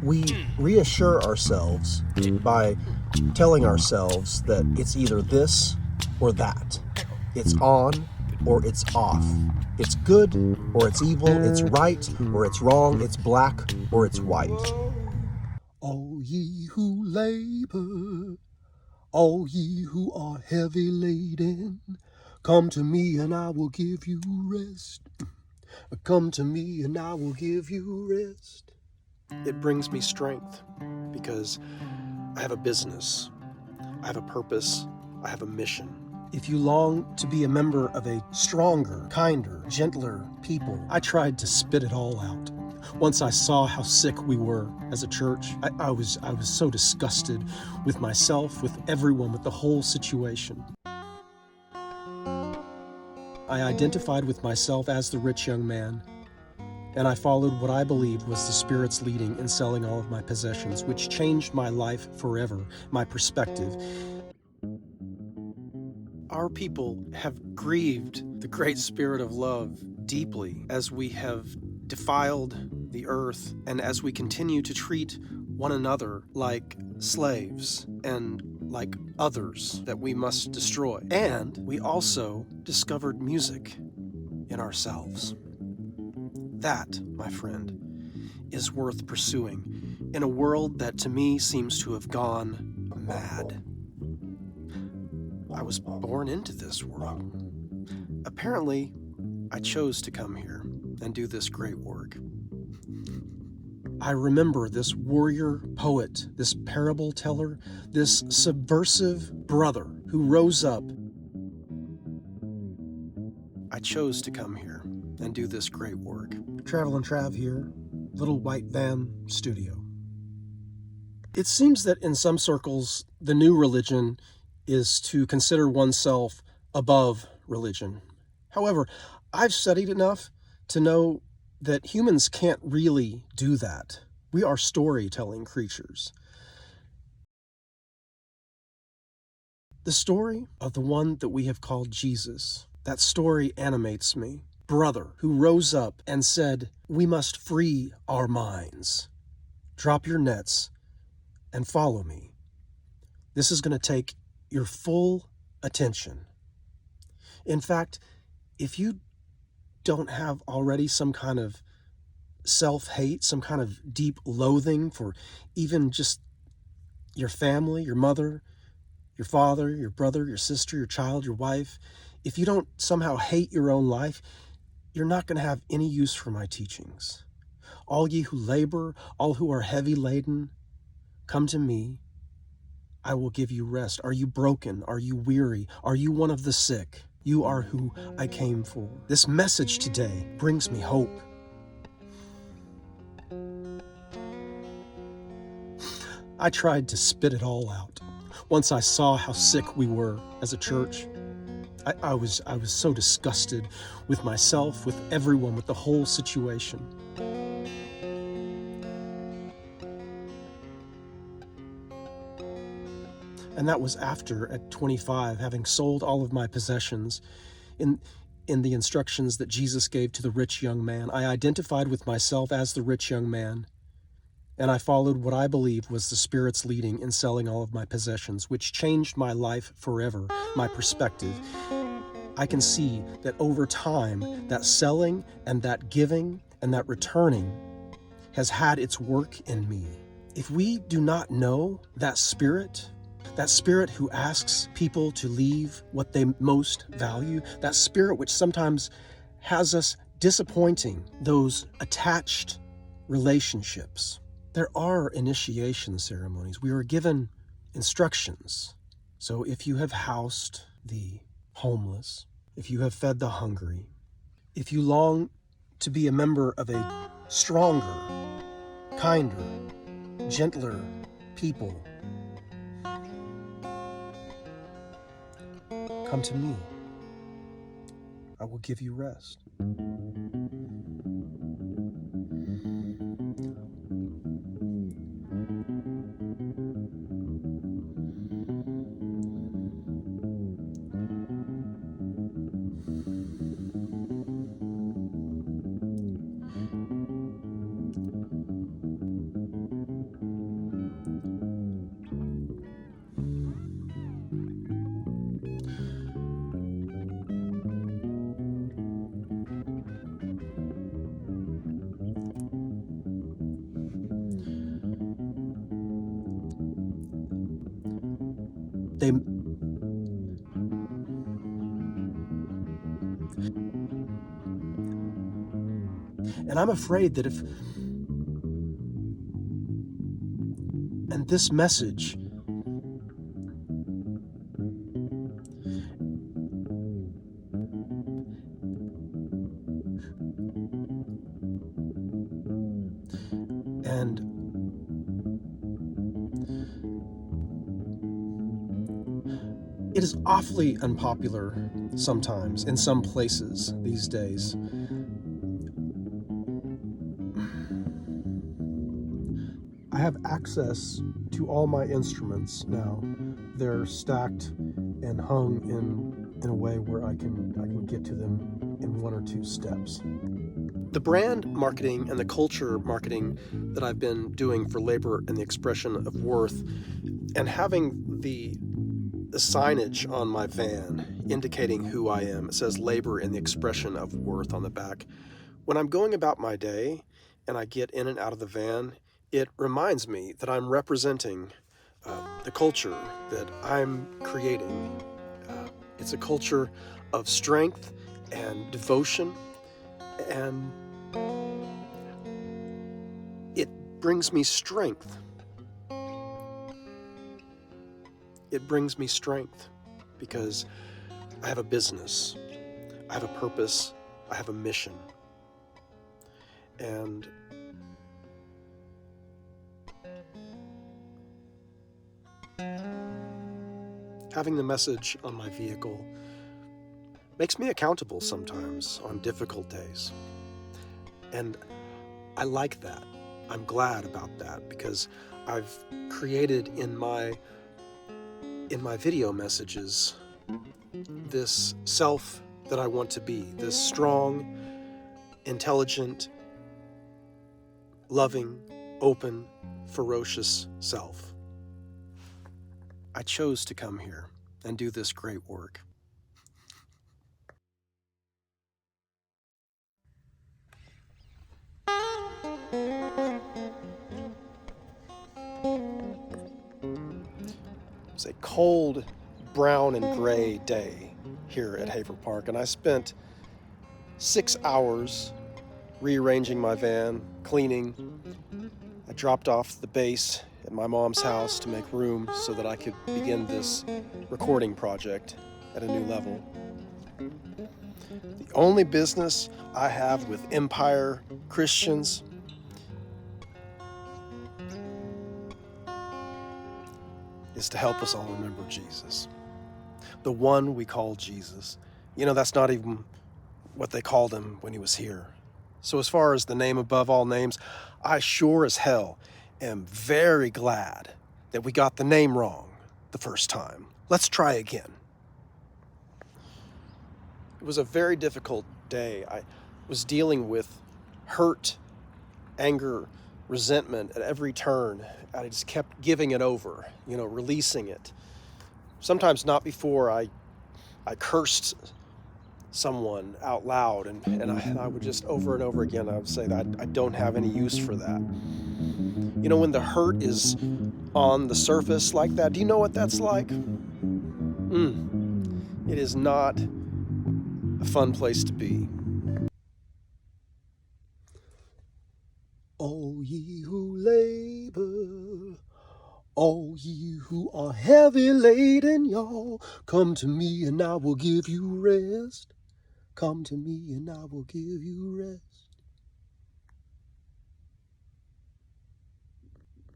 We reassure ourselves by telling ourselves that it's either this or that. It's on or it's off. It's good or it's evil. It's right or it's wrong. It's black or it's white. All ye who labor, all ye who are heavy laden, come to me and I will give you rest. Come to me and I will give you rest. It brings me strength because I have a business, I have a purpose, I have a mission. If you long to be a member of a stronger, kinder, gentler people, I tried to spit it all out. Once I saw how sick we were as a church, I was so disgusted with myself, with everyone, with the whole situation. I identified with myself as the rich young man, and I followed what I believed was the Spirit's leading in selling all of my possessions, which changed my life forever, my perspective. Our people have grieved the great Spirit of love deeply as we have defiled the earth and as we continue to treat one another like slaves and like others that we must destroy. And we also discovered music in ourselves. That, my friend, is worth pursuing in a world that to me seems to have gone mad. I was born into this world. Apparently, I chose to come here and do this great work. I remember this warrior poet, this parable teller, this subversive brother who rose up. I chose to come here and do this great work. Travel and Trav here, Little White Van Studio. It seems that in some circles, the new religion is to consider oneself above religion. However, I've studied enough to know that humans can't really do that. We are storytelling creatures. The story of the one that we have called Jesus, that story animates me. Brother who rose up and said, "We must free our minds. Drop your nets and follow me. This is going to take your full attention." In fact, if you don't have already some kind of self-hate, some kind of deep loathing for even just your family, your mother, your father, your brother, your sister, your child, your wife, if you don't somehow hate your own life, you're not going to have any use for my teachings. All ye who labor, all who are heavy laden, come to me. I will give you rest. Are you broken? Are you weary? Are you one of the sick? You are who I came for. This message today brings me hope. I tried to spit it all out. Once I saw how sick we were as a church, I was so disgusted with myself, with everyone, with the whole situation. And that was after, at 25, having sold all of my possessions in the instructions that Jesus gave to the rich young man. I identified with myself as the rich young man, and I followed what I believed was the Spirit's leading in selling all of my possessions, which changed my life forever, my perspective. I can see that over time, that selling and that giving and that returning has had its work in me. If we do not know that Spirit who asks people to leave what they most value, that Spirit which sometimes has us disappointing those attached relationships. There are initiation ceremonies. We are given instructions. So if you have housed the homeless, if you have fed the hungry, if you long to be a member of a stronger, kinder, gentler people, come to me. I will give you rest. They and I'm afraid that if and this message and it is awfully unpopular sometimes in some places these days. I have access to all my instruments now. They're stacked and hung in a way where I can get to them in one or two steps. The brand marketing and the culture marketing that I've been doing for labor and the expression of worth, and having the signage on my van indicating who I am, it says labor and the expression of worth on the back. When I'm going about my day and I get in and out of the van, it reminds me that I'm representing the culture that I'm creating. It's a culture of strength and devotion, and it brings me strength. It brings me strength because I have a business, I have a purpose, I have a mission. And having the message on my vehicle makes me accountable sometimes on difficult days. And I like that. I'm glad about that because I've created in my video messages this self that I want to be, this strong, intelligent, loving, open, ferocious self. I chose to come here and do this great work. It's a cold, brown and gray day here at Haver Park, and I spent 6 hours rearranging my van, cleaning. I dropped off the bass at my mom's house to make room so that I could begin this recording project at a new level. The only business I have with Empire Christians is to help us all remember Jesus. The one we call Jesus. You know, that's not even what they called him when he was here. So as far as the name above all names, I sure as hell am very glad that we got the name wrong the first time. Let's try again. It was a very difficult day. I was dealing with hurt, anger, resentment at every turn. I just kept giving it over, releasing it. Sometimes not before I cursed someone out loud, and I would just over and over again, I would say that I don't have any use for that. When the hurt is on the surface like that, do you know what that's like? It is not a fun place to be. All ye who labor, all ye who are heavy laden, y'all, come to me and I will give you rest. Come to me and I will give you rest.